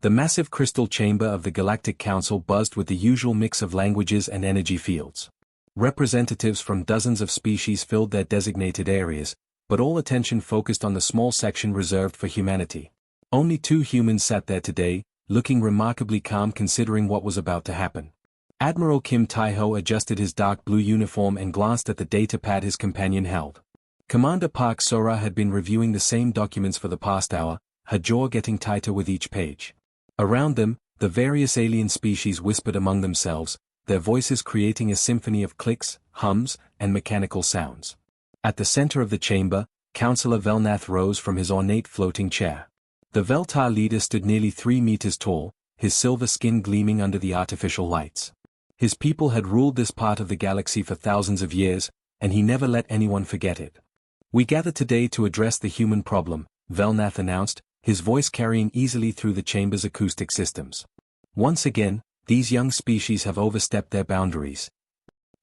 The massive crystal chamber of the Galactic Council buzzed with the usual mix of languages and energy fields. Representatives from dozens of species filled their designated areas, but all attention focused on the small section reserved for humanity. Only 2 humans sat there today, looking remarkably calm considering what was about to happen. Admiral Kim Tai-ho adjusted his dark blue uniform and glanced at the datapad his companion held. Commander Park Sora had been reviewing the same documents for the past hour, her jaw getting tighter with each page. Around them, the various alien species whispered among themselves, their voices creating a symphony of clicks, hums, and mechanical sounds. At the center of the chamber, Councillor Velnath rose from his ornate floating chair. The Veltar leader stood nearly 3 meters tall, his silver skin gleaming under the artificial lights. His people had ruled this part of the galaxy for thousands of years, and he never let anyone forget it. We gather today to address the human problem, Velnath announced, his voice carrying easily through the chamber's acoustic systems. Once again, these young species have overstepped their boundaries.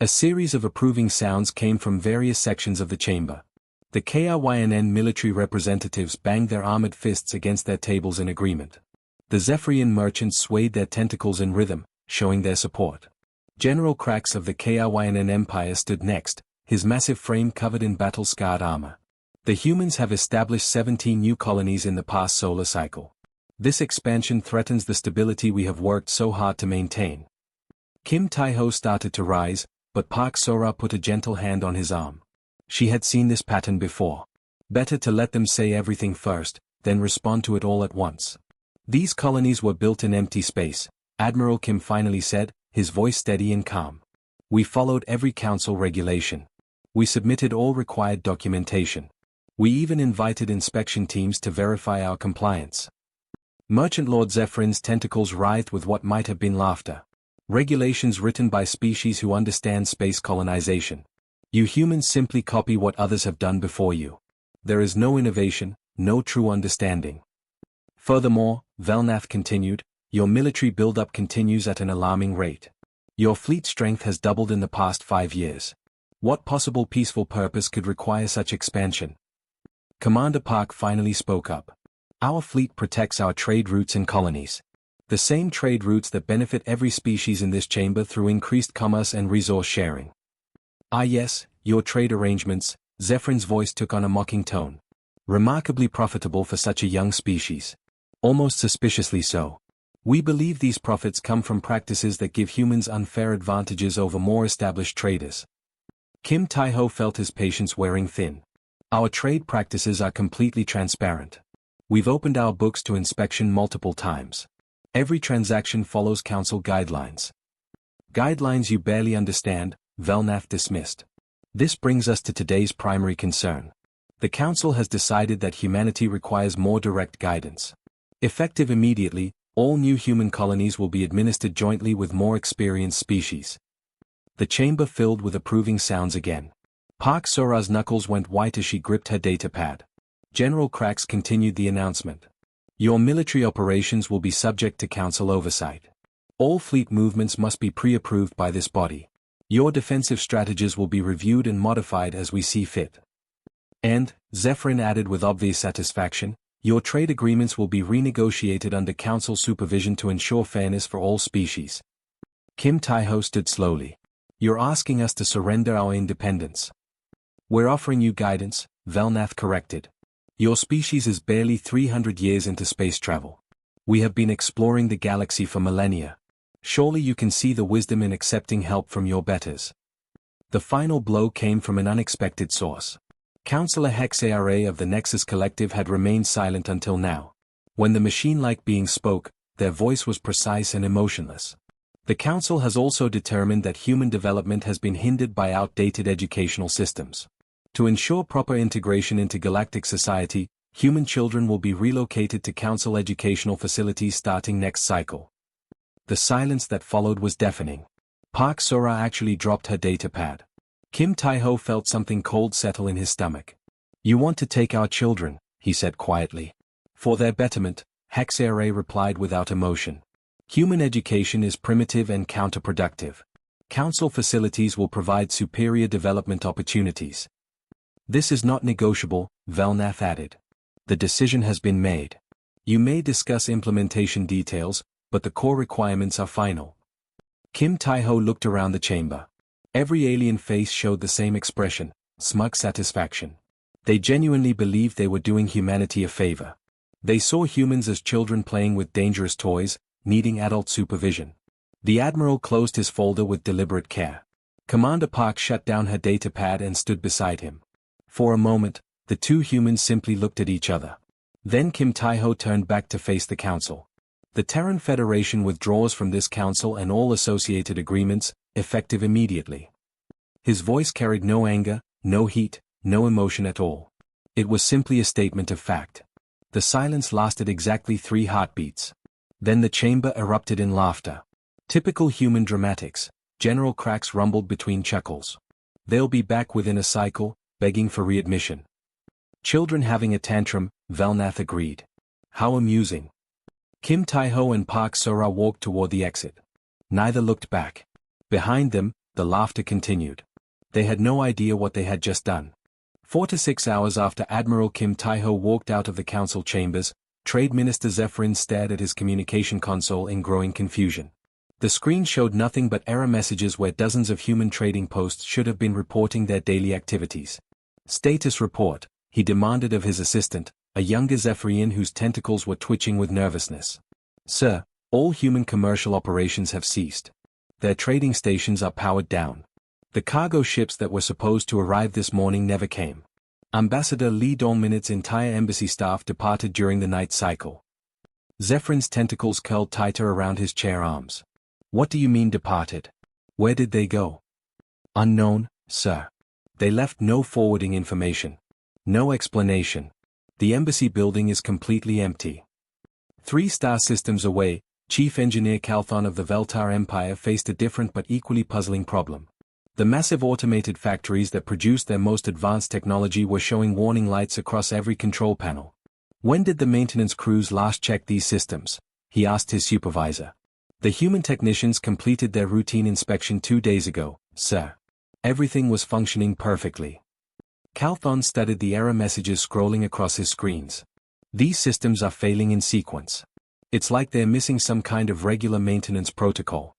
A series of approving sounds came from various sections of the chamber. The KRYNN military representatives banged their armored fists against their tables in agreement. The Zephyrian merchants swayed their tentacles in rhythm, showing their support. General Krax of the KRYNN Empire stood next, his massive frame covered in battle-scarred armor. The humans have established 17 new colonies in the past solar cycle. This expansion threatens the stability we have worked so hard to maintain. Kim Tai-ho started to rise, but Park Sora put a gentle hand on his arm. She had seen this pattern before. Better to let them say everything first, then respond to it all at once. These colonies were built in empty space, Admiral Kim finally said, his voice steady and calm. We followed every council regulation. We submitted all required documentation. We even invited inspection teams to verify our compliance. Merchant Lord Zephyr's tentacles writhed with what might have been laughter. Regulations written by species who understand space colonization. You humans simply copy what others have done before you. There is no innovation, no true understanding. Furthermore, Velnath continued, your military buildup continues at an alarming rate. Your fleet strength has doubled in the past 5 years. What possible peaceful purpose could require such expansion? Commander Park finally spoke up. Our fleet protects our trade routes and colonies. The same trade routes that benefit every species in this chamber through increased commerce and resource sharing. Ah yes, your trade arrangements, Zephyr's voice took on a mocking tone. Remarkably profitable for such a young species. Almost suspiciously so. We believe these profits come from practices that give humans unfair advantages over more established traders. Kim Tai-ho felt his patience wearing thin. Our trade practices are completely transparent. We've opened our books to inspection multiple times. Every transaction follows council guidelines. Guidelines you barely understand, Velnath dismissed. This brings us to today's primary concern. The council has decided that humanity requires more direct guidance. Effective immediately, all new human colonies will be administered jointly with more experienced species. The chamber filled with approving sounds again. Park Sora's knuckles went white as she gripped her datapad. General Krax continued the announcement. Your military operations will be subject to council oversight. All fleet movements must be pre-approved by this body. Your defensive strategies will be reviewed and modified as we see fit. And, Zephyrin added with obvious satisfaction, your trade agreements will be renegotiated under council supervision to ensure fairness for all species. Kim Tai-ho stood slowly. You're asking us to surrender our independence. We're offering you guidance, Velnath corrected. Your species is barely 300 years into space travel. We have been exploring the galaxy for millennia. Surely you can see the wisdom in accepting help from your betters. The final blow came from an unexpected source. Councillor Hexara of the Nexus Collective had remained silent until now. When the machine-like being spoke, their voice was precise and emotionless. The Council has also determined that human development has been hindered by outdated educational systems. To ensure proper integration into galactic society, human children will be relocated to Council educational facilities starting next cycle. The silence that followed was deafening. Park Sora actually dropped her datapad. Kim Tai-ho felt something cold settle in his stomach. You want to take our children, he said quietly. For their betterment, Hexara replied without emotion. Human education is primitive and counterproductive. Council facilities will provide superior development opportunities. This is not negotiable, Velnath added. The decision has been made. You may discuss implementation details, but the core requirements are final. Kim Tai-ho looked around the chamber. Every alien face showed the same expression, smug satisfaction. They genuinely believed they were doing humanity a favor. They saw humans as children playing with dangerous toys, needing adult supervision. The Admiral closed his folder with deliberate care. Commander Park shut down her datapad and stood beside him. For a moment, the two humans simply looked at each other. Then Kim Tai-ho turned back to face the Council. The Terran Federation withdraws from this council and all associated agreements, effective immediately. His voice carried no anger, no heat, no emotion at all. It was simply a statement of fact. The silence lasted exactly 3 heartbeats. Then the chamber erupted in laughter. Typical human dramatics. General Cracks rumbled between chuckles. They'll be back within a cycle, begging for readmission. Children having a tantrum, Valnath agreed. How amusing. Kim Tai-ho and Park Sora walked toward the exit. Neither looked back. Behind them, the laughter continued. They had no idea what they had just done. 4 to 6 hours after Admiral Kim Tai-ho walked out of the council chambers, Trade Minister Zephyrin stared at his communication console in growing confusion. The screen showed nothing but error messages where dozens of human trading posts should have been reporting their daily activities. Status report, he demanded of his assistant, a younger Zephyrian whose tentacles were twitching with nervousness. Sir, all human commercial operations have ceased. Their trading stations are powered down. The cargo ships that were supposed to arrive this morning never came. Ambassador Lee Dong-min's entire embassy staff departed during the night cycle. Zephyr's tentacles curled tighter around his chair arms. What do you mean departed? Where did they go? Unknown, sir. They left no forwarding information. No explanation. The embassy building is completely empty. 3 star systems away, Chief Engineer Calthon of the Veltar Empire faced a different but equally puzzling problem. The massive automated factories that produced their most advanced technology were showing warning lights across every control panel. When did the maintenance crews last check these systems? He asked his supervisor. The human technicians completed their routine inspection 2 days ago, sir. Everything was functioning perfectly. Calthon studied the error messages scrolling across his screens. These systems are failing in sequence. It's like they're missing some kind of regular maintenance protocol.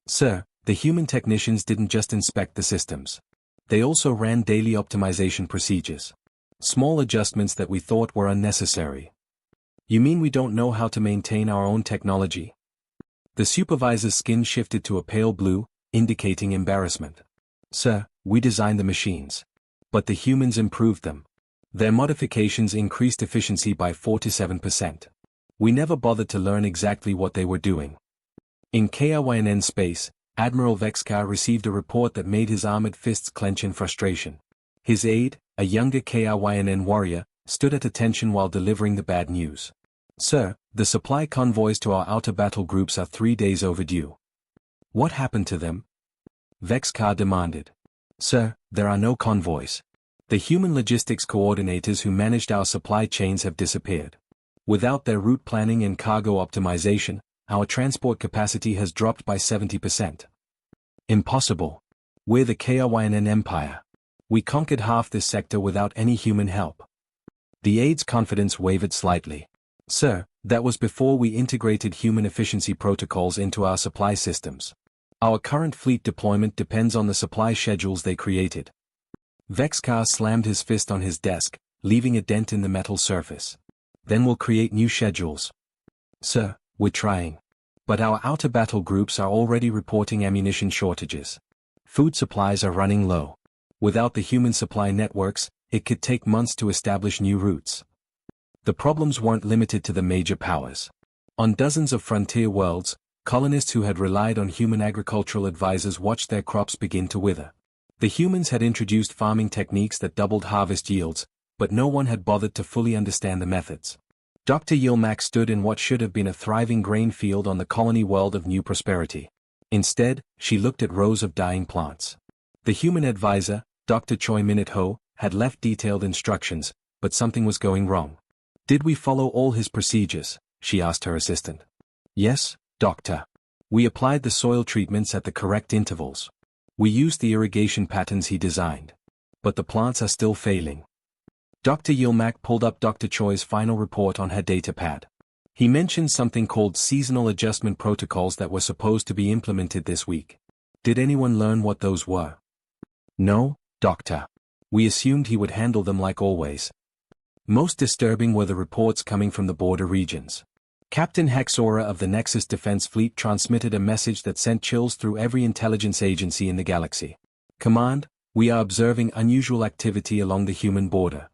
Sir, the human technicians didn't just inspect the systems. They also ran daily optimization procedures. Small adjustments that we thought were unnecessary. You mean we don't know how to maintain our own technology? The supervisor's skin shifted to a pale blue, indicating embarrassment. Sir, we designed the machines. But the humans improved them. Their modifications increased efficiency by 47%. We never bothered to learn exactly what they were doing. In KRYNN space, Admiral Vexkar received a report that made his armored fists clench in frustration. His aide, a younger KRYNN warrior, stood at attention while delivering the bad news. Sir, the supply convoys to our outer battle groups are 3 days overdue. What happened to them? Vexkar demanded. Sir, there are no convoys. The human logistics coordinators who managed our supply chains have disappeared. Without their route planning and cargo optimization, our transport capacity has dropped by 70%. Impossible. We're the KRYNN Empire. We conquered half this sector without any human help. The aide's confidence wavered slightly. Sir, that was before we integrated human efficiency protocols into our supply systems. Our current fleet deployment depends on the supply schedules they created. Vexkar slammed his fist on his desk, leaving a dent in the metal surface. Then we'll create new schedules. Sir, we're trying. But our outer battle groups are already reporting ammunition shortages. Food supplies are running low. Without the human supply networks, it could take months to establish new routes. The problems weren't limited to the major powers. On dozens of frontier worlds, colonists who had relied on human agricultural advisors watched their crops begin to wither. The humans had introduced farming techniques that doubled harvest yields, but no one had bothered to fully understand the methods. Dr. Yilmak stood in what should have been a thriving grain field on the colony world of New Prosperity. Instead, she looked at rows of dying plants. The human advisor, Dr. Choi Minute Ho, had left detailed instructions, but something was going wrong. Did we follow all his procedures? She asked her assistant. Yes, Doctor. We applied the soil treatments at the correct intervals. We used the irrigation patterns he designed. But the plants are still failing. Dr. Yilmak pulled up Dr. Choi's final report on her datapad. He mentioned something called seasonal adjustment protocols that were supposed to be implemented this week. Did anyone learn what those were? No, Doctor. We assumed he would handle them like always. Most disturbing were the reports coming from the border regions. Captain Hexora of the Nexus Defense Fleet transmitted a message that sent chills through every intelligence agency in the galaxy. Command, we are observing unusual activity along the human border.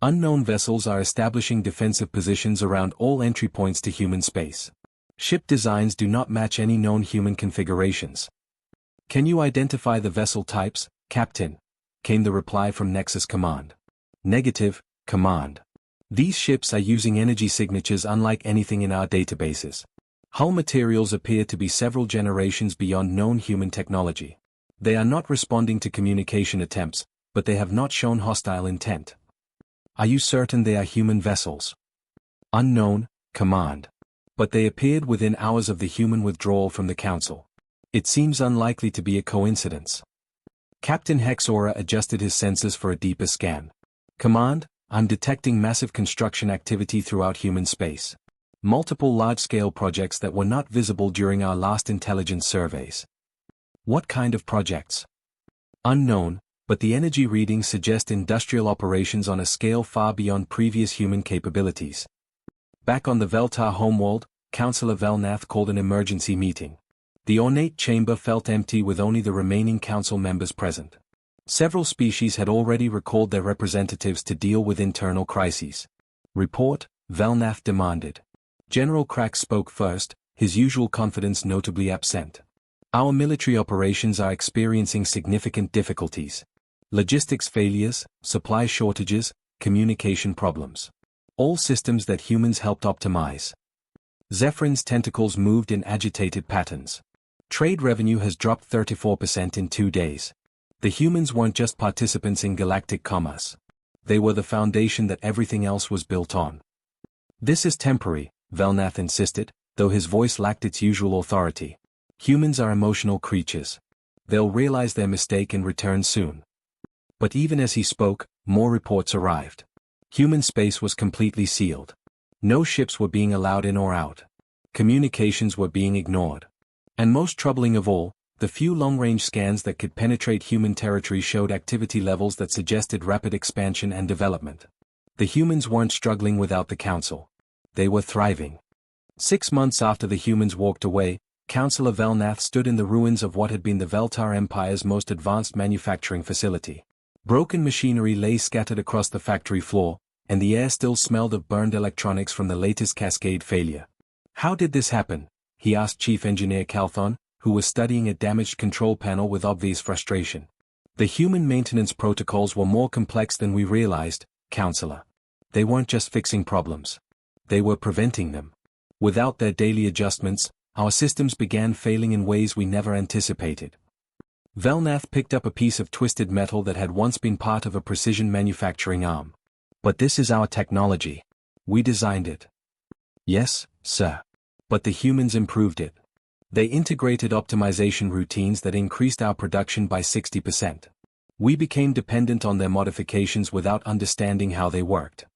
Unknown vessels are establishing defensive positions around all entry points to human space. Ship designs do not match any known human configurations. Can you identify the vessel types, Captain? Came the reply from Nexus Command. Negative, Command. These ships are using energy signatures unlike anything in our databases. Hull materials appear to be several generations beyond known human technology. They are not responding to communication attempts, but they have not shown hostile intent. Are you certain they are human vessels? Unknown, Command. But they appeared within hours of the human withdrawal from the Council. It seems unlikely to be a coincidence. Captain Hexora adjusted his sensors for a deeper scan. Command, I'm detecting massive construction activity throughout human space. Multiple large-scale projects that were not visible during our last intelligence surveys. What kind of projects? Unknown, but the energy readings suggest industrial operations on a scale far beyond previous human capabilities. Back on the Veltar homeworld, Councillor Velnath called an emergency meeting. The ornate chamber felt empty with only the remaining council members present. Several species had already recalled their representatives to deal with internal crises. Report, Velnath demanded. General Crack spoke first, his usual confidence notably absent. Our military operations are experiencing significant difficulties. Logistics failures, supply shortages, communication problems. All systems that humans helped optimize. Zephrin's tentacles moved in agitated patterns. Trade revenue has dropped 34% in 2 days. The humans weren't just participants in galactic commerce. They were the foundation that everything else was built on. This is temporary, Velnath insisted, though his voice lacked its usual authority. Humans are emotional creatures. They'll realize their mistake and return soon. But even as he spoke, more reports arrived. Human space was completely sealed. No ships were being allowed in or out. Communications were being ignored. And most troubling of all, the few long-range scans that could penetrate human territory showed activity levels that suggested rapid expansion and development. The humans weren't struggling without the Council. They were thriving. 6 months after the humans walked away, Councillor Velnath stood in the ruins of what had been the Veltar Empire's most advanced manufacturing facility. Broken machinery lay scattered across the factory floor, and the air still smelled of burned electronics from the latest cascade failure. How did this happen? He asked Chief Engineer Calthon, who was studying a damaged control panel with obvious frustration. The human maintenance protocols were more complex than we realized, Counselor. They weren't just fixing problems. They were preventing them. Without their daily adjustments, our systems began failing in ways we never anticipated. Velnath picked up a piece of twisted metal that had once been part of a precision manufacturing arm. But this is our technology. We designed it. Yes, sir. But the humans improved it. They integrated optimization routines that increased our production by 60%. We became dependent on their modifications without understanding how they worked.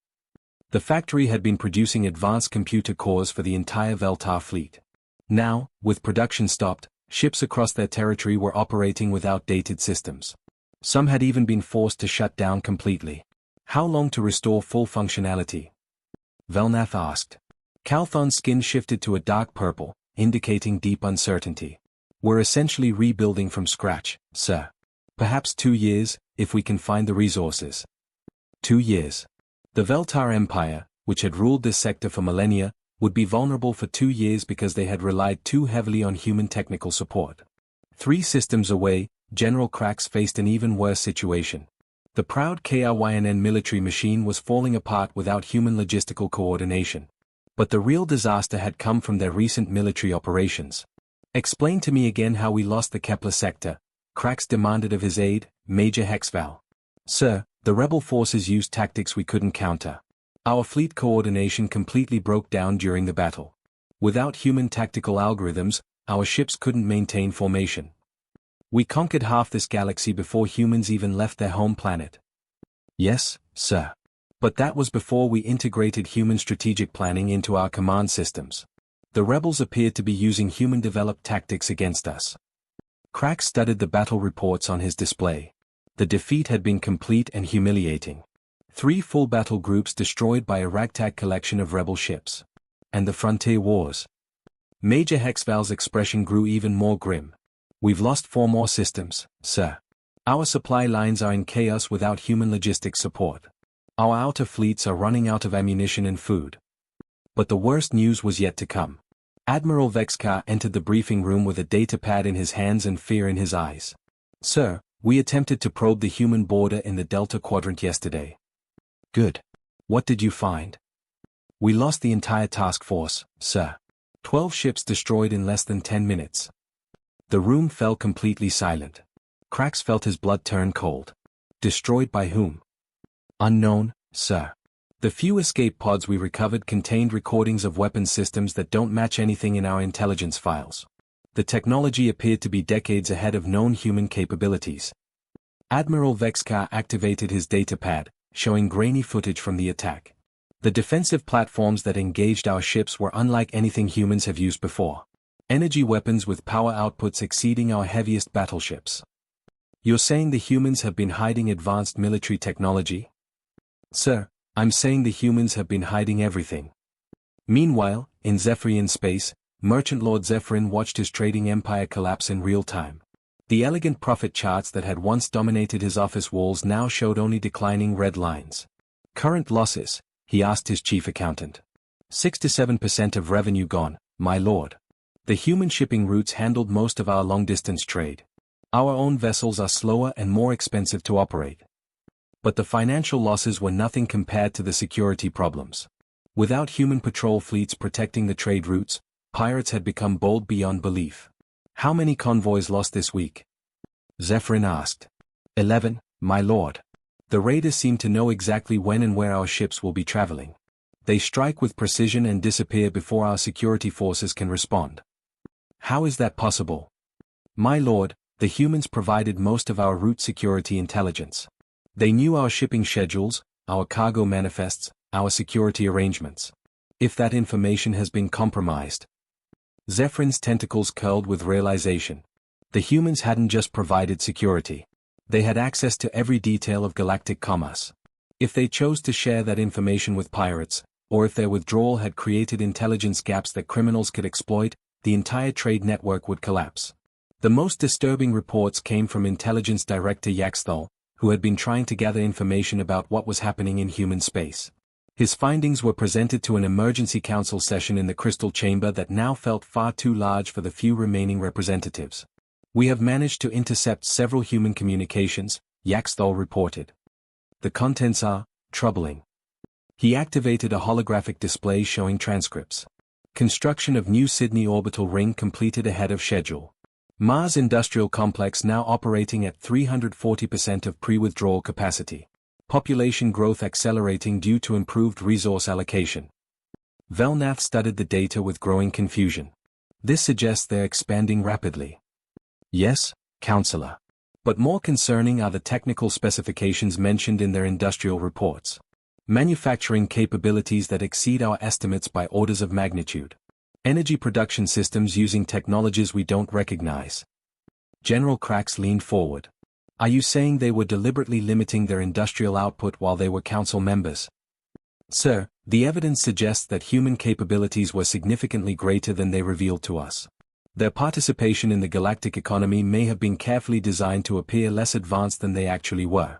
The factory had been producing advanced computer cores for the entire Veltar fleet. Now, with production stopped, ships across their territory were operating with outdated systems. Some had even been forced to shut down completely. How long to restore full functionality? Velnath asked. Calthon's skin shifted to a dark purple, indicating deep uncertainty. We're essentially rebuilding from scratch, sir. Perhaps 2 years, if we can find the resources. 2 years. The Veltar Empire, which had ruled this sector for millennia, would be vulnerable for 2 years because they had relied too heavily on human technical support. 3 systems away, General Krax faced an even worse situation. The proud KRYNN military machine was falling apart without human logistical coordination. But the real disaster had come from their recent military operations. Explain to me again how we lost the Kepler sector, Krax demanded of his aide, Major Hexval. Sir, the rebel forces used tactics we couldn't counter. Our fleet coordination completely broke down during the battle. Without human tactical algorithms, our ships couldn't maintain formation. We conquered half this galaxy before humans even left their home planet. Yes, sir. But that was before we integrated human strategic planning into our command systems. The rebels appeared to be using human-developed tactics against us. Crack studied the battle reports on his display. The defeat had been complete and humiliating. 3 full battle groups destroyed by a ragtag collection of rebel ships. And the frontier wars. Major Hexval's expression grew even more grim. We've lost 4 more systems, sir. Our supply lines are in chaos without human logistics support. Our outer fleets are running out of ammunition and food. But the worst news was yet to come. Admiral Vexkar entered the briefing room with a datapad in his hands and fear in his eyes. Sir, we attempted to probe the human border in the Delta Quadrant yesterday. Good. What did you find? We lost the entire task force, sir. 12 ships destroyed in less than 10 minutes. The room fell completely silent. Cracks felt his blood turn cold. Destroyed by whom? Unknown, sir. The few escape pods we recovered contained recordings of weapons systems that don't match anything in our intelligence files. The technology appeared to be decades ahead of known human capabilities. Admiral Vexkar activated his datapad, showing grainy footage from the attack. The defensive platforms that engaged our ships were unlike anything humans have used before. Energy weapons with power outputs exceeding our heaviest battleships. You're saying the humans have been hiding advanced military technology? Sir, I'm saying the humans have been hiding everything. Meanwhile, in Zephyrian space, Merchant Lord Zephyrin watched his trading empire collapse in real time. The elegant profit charts that had once dominated his office walls now showed only declining red lines. Current losses, he asked his chief accountant. 67% of revenue gone, my lord. The human shipping routes handled most of our long-distance trade. Our own vessels are slower and more expensive to operate. But the financial losses were nothing compared to the security problems. Without human patrol fleets protecting the trade routes, pirates had become bold beyond belief. How many convoys lost this week? Zephyrin asked. 11, my lord. The raiders seem to know exactly when and where our ships will be traveling. They strike with precision and disappear before our security forces can respond. How is that possible? My lord, the humans provided most of our route security intelligence. They knew our shipping schedules, our cargo manifests, our security arrangements. If that information has been compromised. Zephyrin's tentacles curled with realization. The humans hadn't just provided security. They had access to every detail of galactic commerce. If they chose to share that information with pirates, or if their withdrawal had created intelligence gaps that criminals could exploit, the entire trade network would collapse. The most disturbing reports came from Intelligence Director Yaxthal, who had been trying to gather information about what was happening in human space. His findings were presented to an emergency council session in the crystal chamber that now felt far too large for the few remaining representatives. We have managed to intercept several human communications, Yaxthal reported. The contents are troubling. He activated a holographic display showing transcripts. Construction of new Sydney orbital ring completed ahead of schedule. Mars Industrial Complex now operating at 340% of pre-withdrawal capacity. Population growth accelerating due to improved resource allocation. Velnath studied the data with growing confusion. This suggests they're expanding rapidly. Yes, Counselor. But more concerning are the technical specifications mentioned in their industrial reports. Manufacturing capabilities that exceed our estimates by orders of magnitude. Energy production systems using technologies we don't recognize. General Cracks leaned forward. Are you saying they were deliberately limiting their industrial output while they were council members? Sir, the evidence suggests that human capabilities were significantly greater than they revealed to us. Their participation in the galactic economy may have been carefully designed to appear less advanced than they actually were.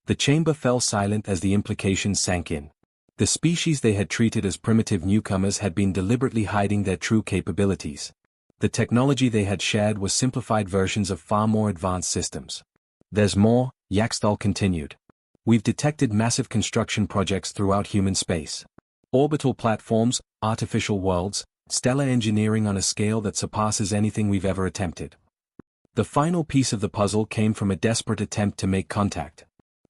The chamber fell silent as the implications sank in. The species they had treated as primitive newcomers had been deliberately hiding their true capabilities. The technology they had shared was simplified versions of far more advanced systems. There's more, Yaxthal continued. We've detected massive construction projects throughout human space. Orbital platforms, artificial worlds, stellar engineering on a scale that surpasses anything we've ever attempted. The final piece of the puzzle came from a desperate attempt to make contact.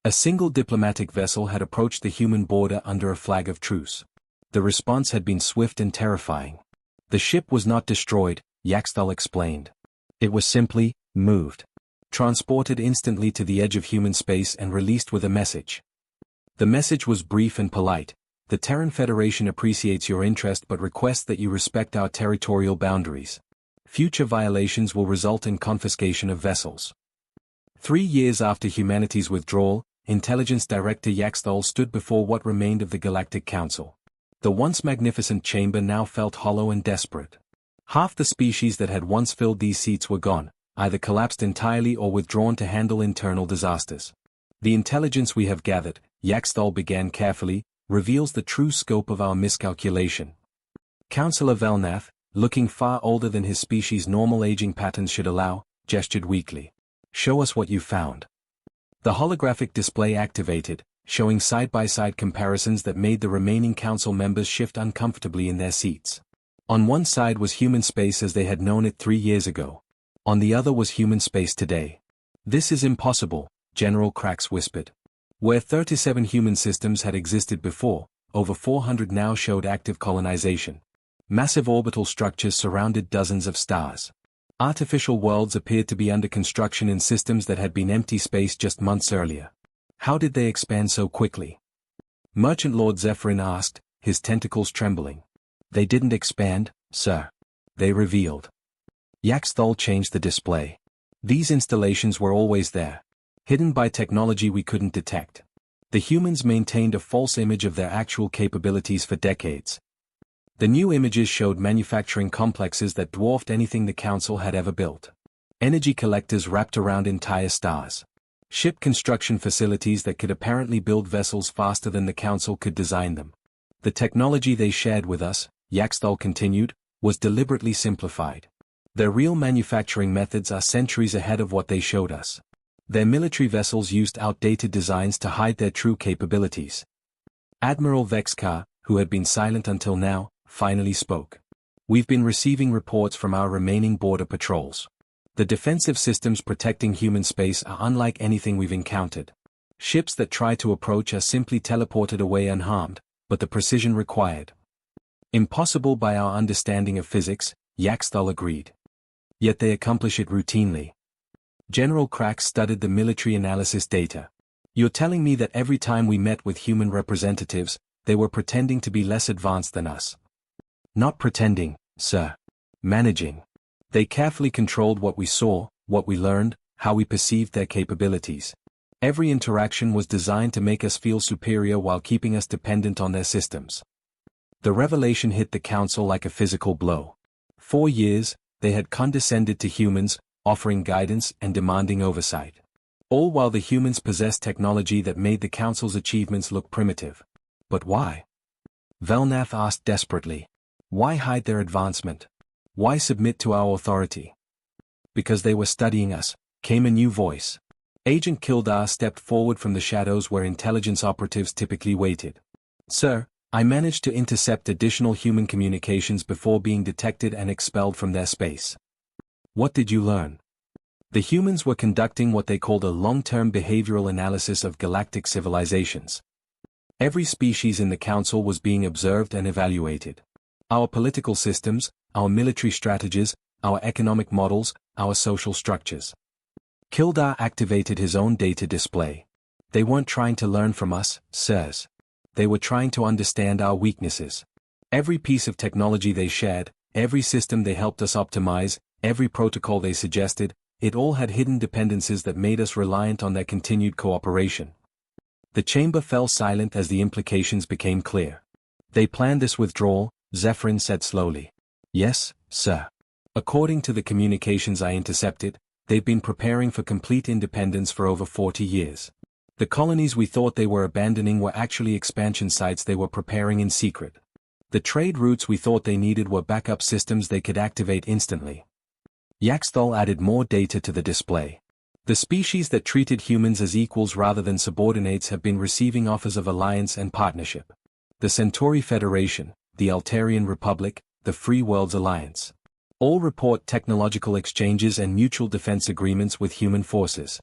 A single diplomatic vessel had approached the human border under a flag of truce. The response had been swift and terrifying. The ship was not destroyed, Yaxthal explained. It was simply moved. Transported instantly to the edge of human space and released with a message. The message was brief and polite. The Terran Federation appreciates your interest but requests that you respect our territorial boundaries. Future violations will result in confiscation of vessels. 3 years after humanity's withdrawal, Intelligence Director Yaxthol stood before what remained of the Galactic Council. The once magnificent chamber now felt hollow and desperate. Half the species that had once filled these seats were gone, either collapsed entirely or withdrawn to handle internal disasters. The intelligence we have gathered, Yaxthol began carefully, reveals the true scope of our miscalculation. Councillor Velnath, looking far older than his species' normal aging patterns should allow, gestured weakly. Show us what you found. The holographic display activated, showing side-by-side comparisons that made the remaining council members shift uncomfortably in their seats. On one side was human space as they had known it 3 years ago. On the other was human space today. This is impossible, General Krax whispered. Where 37 human systems had existed before, over 400 now showed active colonization. Massive orbital structures surrounded dozens of stars. Artificial worlds appeared to be under construction in systems that had been empty space just months earlier. How did they expand so quickly? Merchant Lord Zephyrin asked, his tentacles trembling. They didn't expand, sir. They revealed. Yaxthol changed the display. These installations were always there. Hidden by technology we couldn't detect. The humans maintained a false image of their actual capabilities for decades. The new images showed manufacturing complexes that dwarfed anything the Council had ever built. Energy collectors wrapped around entire stars. Ship construction facilities that could apparently build vessels faster than the Council could design them. The technology they shared with us, Yaxthol continued, was deliberately simplified. Their real manufacturing methods are centuries ahead of what they showed us. Their military vessels used outdated designs to hide their true capabilities. Admiral Vexkar, who had been silent until now, finally spoke. We've been receiving reports from our remaining border patrols. The defensive systems protecting human space are unlike anything we've encountered. Ships that try to approach are simply teleported away unharmed, but the precision required. Impossible by our understanding of physics, Yaxthol agreed. Yet they accomplish it routinely. General Krax studied the military analysis data. You're telling me that every time we met with human representatives, they were pretending to be less advanced than us? Not pretending, sir. Managing. They carefully controlled what we saw, what we learned, how we perceived their capabilities. Every interaction was designed to make us feel superior while keeping us dependent on their systems. The revelation hit the Council like a physical blow. 4 years, they had condescended to humans, offering guidance and demanding oversight. All while the humans possessed technology that made the Council's achievements look primitive. But why? Velnath asked desperately. Why hide their advancement? Why submit to our authority? Because they were studying us, came a new voice. Agent Kildar stepped forward from the shadows where intelligence operatives typically waited. Sir, I managed to intercept additional human communications before being detected and expelled from their space. What did you learn? The humans were conducting what they called a long-term behavioral analysis of galactic civilizations. Every species in the Council was being observed and evaluated. Our political systems, our military strategies, our economic models, our social structures. Kildar activated his own data display. They weren't trying to learn from us, sirs. They were trying to understand our weaknesses. Every piece of technology they shared, every system they helped us optimize, every protocol they suggested, it all had hidden dependencies that made us reliant on their continued cooperation. The chamber fell silent as the implications became clear. They planned this withdrawal, Zephyrin said slowly. Yes, sir. According to the communications I intercepted, they've been preparing for complete independence for over 40 years. The colonies we thought they were abandoning were actually expansion sites they were preparing in secret. The trade routes we thought they needed were backup systems they could activate instantly. Yaxthol added more data to the display. The species that treated humans as equals rather than subordinates have been receiving offers of alliance and partnership. The Centauri Federation, the Altarian Republic, the Free Worlds Alliance. All report technological exchanges and mutual defense agreements with human forces.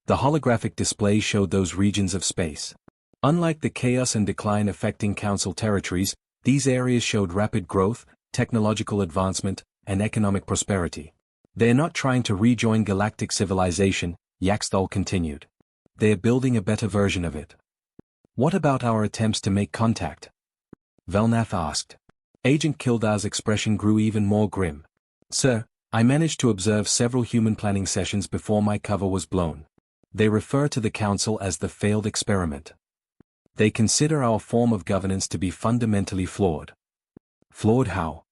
The holographic display showed those regions of space. Unlike the chaos and decline affecting Council territories, these areas showed rapid growth, technological advancement, and economic prosperity. They are not trying to rejoin galactic civilization, Yaxthol continued. They are building a better version of it. What about our attempts to make contact? Velnath asked. Agent Kildar's expression grew even more grim. Sir, I managed to observe several human planning sessions before my cover was blown. They refer to the Council as the failed experiment. They consider our form of governance to be fundamentally flawed. Flawed how?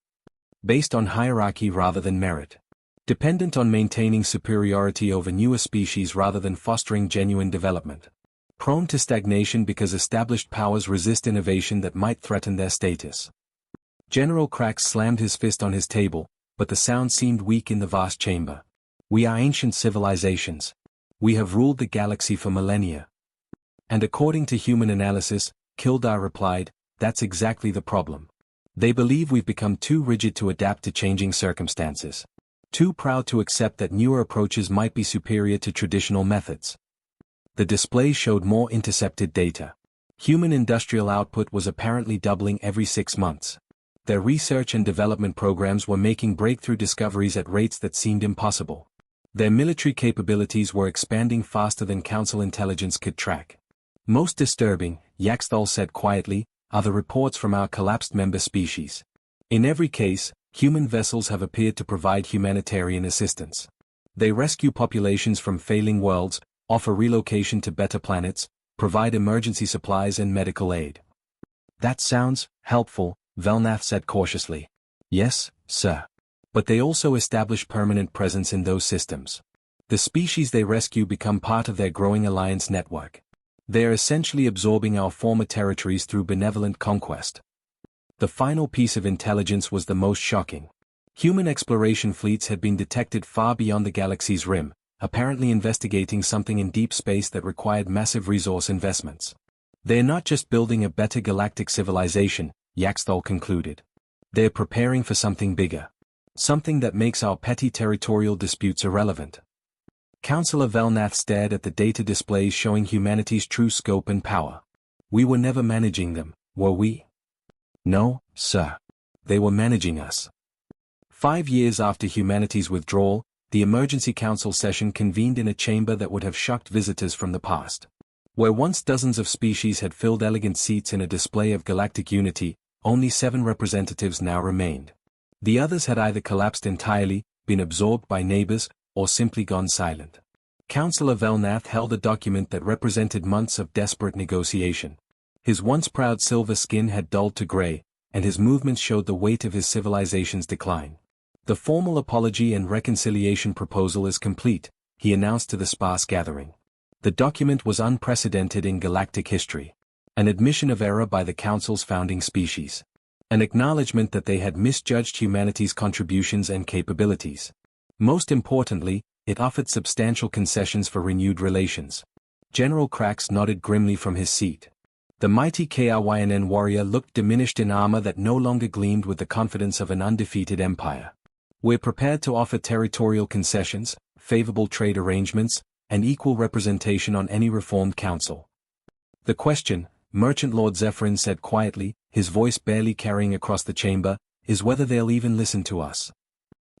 Based on hierarchy rather than merit. Dependent on maintaining superiority over newer species rather than fostering genuine development. Prone to stagnation because established powers resist innovation that might threaten their status. General Krax slammed his fist on his table, but the sound seemed weak in the vast chamber. We are ancient civilizations. We have ruled the galaxy for millennia. And according to human analysis, Kildar replied, that's exactly the problem. They believe we've become too rigid to adapt to changing circumstances. Too proud to accept that newer approaches might be superior to traditional methods. The display showed more intercepted data. Human industrial output was apparently doubling every 6 months. Their research and development programs were making breakthrough discoveries at rates that seemed impossible. Their military capabilities were expanding faster than Council intelligence could track. Most disturbing, Yaxthal said quietly, are the reports from our collapsed member species. In every case, human vessels have appeared to provide humanitarian assistance. They rescue populations from failing worlds, offer relocation to better planets, provide emergency supplies and medical aid. That sounds helpful, Velnath said cautiously. Yes, sir. But they also establish permanent presence in those systems. The species they rescue become part of their growing alliance network. They are essentially absorbing our former territories through benevolent conquest. The final piece of intelligence was the most shocking. Human exploration fleets had been detected far beyond the galaxy's rim, apparently investigating something in deep space that required massive resource investments. They are not just building a better galactic civilization, Yaxthal concluded. They are preparing for something bigger. Something that makes our petty territorial disputes irrelevant. Councillor Velnath stared at the data displays showing humanity's true scope and power. We were never managing them, were we? No, sir. They were managing us. 5 years after humanity's withdrawal, the Emergency Council session convened in a chamber that would have shocked visitors from the past. Where once dozens of species had filled elegant seats in a display of galactic unity, only 7 representatives now remained. The others had either collapsed entirely, been absorbed by neighbors, or simply gone silent. Councillor Velnath held a document that represented months of desperate negotiation. His once proud silver skin had dulled to gray, and his movements showed the weight of his civilization's decline. The formal apology and reconciliation proposal is complete, he announced to the sparse gathering. The document was unprecedented in galactic history. An admission of error by the Council's founding species. An acknowledgement that they had misjudged humanity's contributions and capabilities. Most importantly, it offered substantial concessions for renewed relations. General Krax nodded grimly from his seat. The mighty KRYNN warrior looked diminished in armor that no longer gleamed with the confidence of an undefeated empire. We're prepared to offer territorial concessions, favorable trade arrangements, and equal representation on any reformed council. The question, Merchant Lord Zephyrin said quietly, his voice barely carrying across the chamber, is whether they'll even listen to us.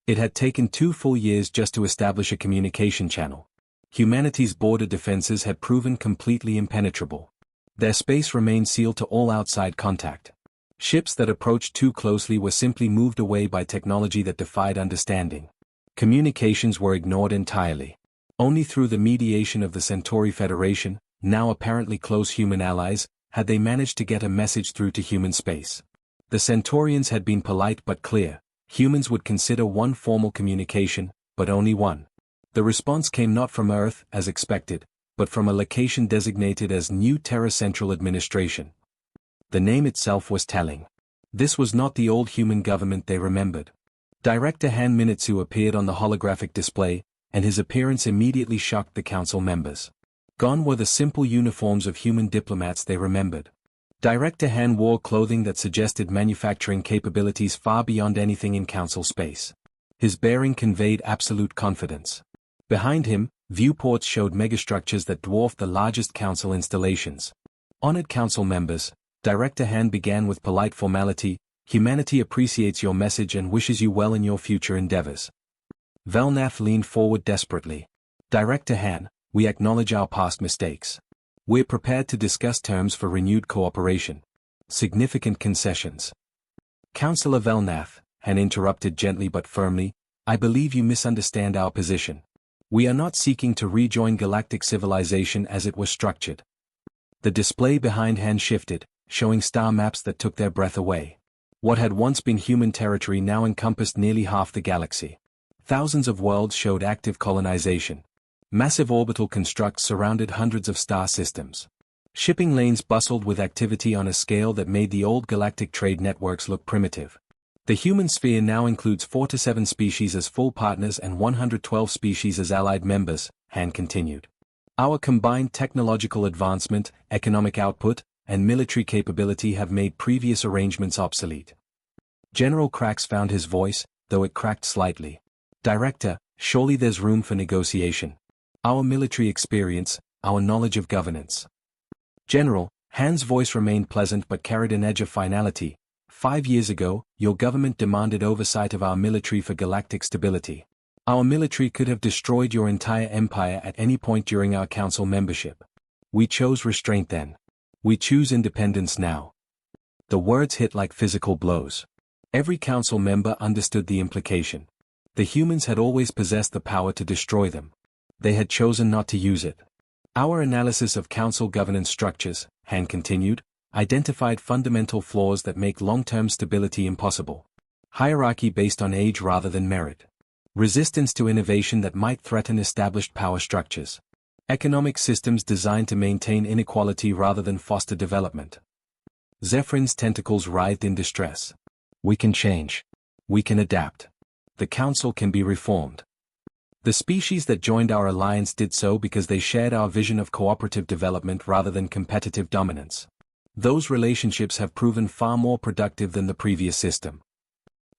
It had taken 2 full years just to establish a communication channel. Humanity's border defenses had proven completely impenetrable. Their space remained sealed to all outside contact. Ships that approached too closely were simply moved away by technology that defied understanding. Communications were ignored entirely. Only through the mediation of the Centauri Federation, now apparently close human allies, had they managed to get a message through to human space. The Centaurians had been polite but clear. Humans would consider one formal communication, but only one. The response came not from Earth, as expected, but from a location designated as New Terra Central Administration. The name itself was telling. This was not the old human government they remembered. Director Han Minitsu appeared on the holographic display, and his appearance immediately shocked the council members. Gone were the simple uniforms of human diplomats they remembered. Director Han wore clothing that suggested manufacturing capabilities far beyond anything in council space. His bearing conveyed absolute confidence. Behind him, viewports showed megastructures that dwarfed the largest council installations. Honored council members, Director Han began with polite formality, humanity appreciates your message and wishes you well in your future endeavors. Velnath leaned forward desperately. Director Han, we acknowledge our past mistakes. We're prepared to discuss terms for renewed cooperation. Significant concessions. Councillor Velnath, Han interrupted gently but firmly, I believe you misunderstand our position. We are not seeking to rejoin galactic civilization as it was structured. The display behind Han shifted, showing star maps that took their breath away. What had once been human territory now encompassed nearly half the galaxy. Thousands of worlds showed active colonization. Massive orbital constructs surrounded hundreds of star systems. Shipping lanes bustled with activity on a scale that made the old galactic trade networks look primitive. The human sphere now includes 4 to 7 species as full partners and 112 species as allied members, Han continued. Our combined technological advancement, economic output, and military capability have made previous arrangements obsolete. General Krax found his voice, though it cracked slightly. Director, surely there's room for negotiation. Our military experience, our knowledge of governance. General, Han's voice remained pleasant but carried an edge of finality. 5 years ago, your government demanded oversight of our military for galactic stability. Our military could have destroyed your entire empire at any point during our council membership. We chose restraint then. We choose independence now. The words hit like physical blows. Every council member understood the implication. The humans had always possessed the power to destroy them. They had chosen not to use it. Our analysis of council governance structures, Han continued, identified fundamental flaws that make long-term stability impossible. Hierarchy based on age rather than merit. Resistance to innovation that might threaten established power structures. Economic systems designed to maintain inequality rather than foster development. Zephrin's tentacles writhed in distress. We can change. We can adapt. The council can be reformed. The species that joined our alliance did so because they shared our vision of cooperative development rather than competitive dominance. Those relationships have proven far more productive than the previous system.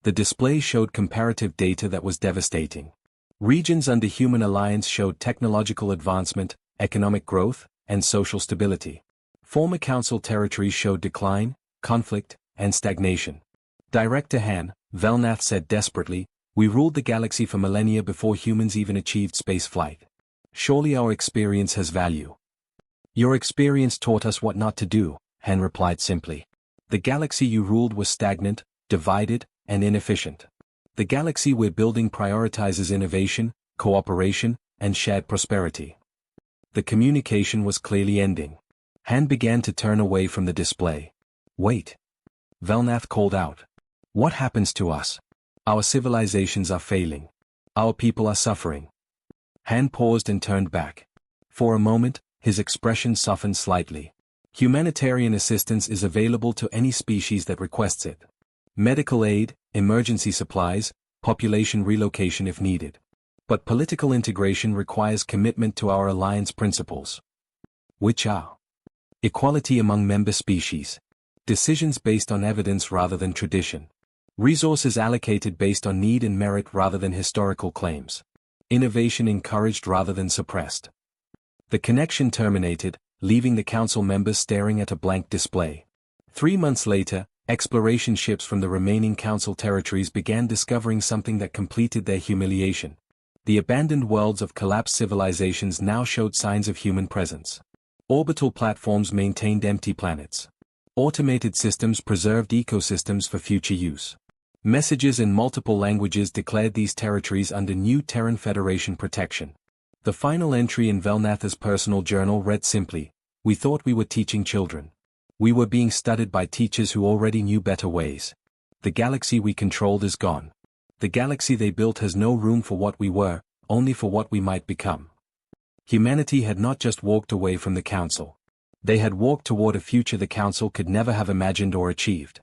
The display showed comparative data that was devastating. Regions under Human Alliance showed technological advancement, economic growth, and social stability. Former council territories showed decline, conflict, and stagnation. Director Han, Velnath said desperately, we ruled the galaxy for millennia before humans even achieved spaceflight. Surely our experience has value. Your experience taught us what not to do, Han replied simply. The galaxy you ruled was stagnant, divided, and inefficient. The galaxy we're building prioritizes innovation, cooperation, and shared prosperity. The communication was clearly ending. Han began to turn away from the display. Wait. Velnath called out. What happens to us? Our civilizations are failing. Our people are suffering. Han paused and turned back. For a moment, his expression softened slightly. Humanitarian assistance is available to any species that requests it. Medical aid, emergency supplies, population relocation if needed. But political integration requires commitment to our alliance principles. Which are equality among member species. Decisions based on evidence rather than tradition. Resources allocated based on need and merit rather than historical claims. Innovation encouraged rather than suppressed. The connection terminated, leaving the council members staring at a blank display. 3 months later, exploration ships from the remaining council territories began discovering something that completed their humiliation. The abandoned worlds of collapsed civilizations now showed signs of human presence. Orbital platforms maintained empty planets. Automated systems preserved ecosystems for future use. Messages in multiple languages declared these territories under new Terran Federation protection. The final entry in Velnath's personal journal read simply, we thought we were teaching children. We were being studied by teachers who already knew better ways. The galaxy we controlled is gone. The galaxy they built has no room for what we were, only for what we might become. Humanity had not just walked away from the Council. They had walked toward a future the Council could never have imagined or achieved.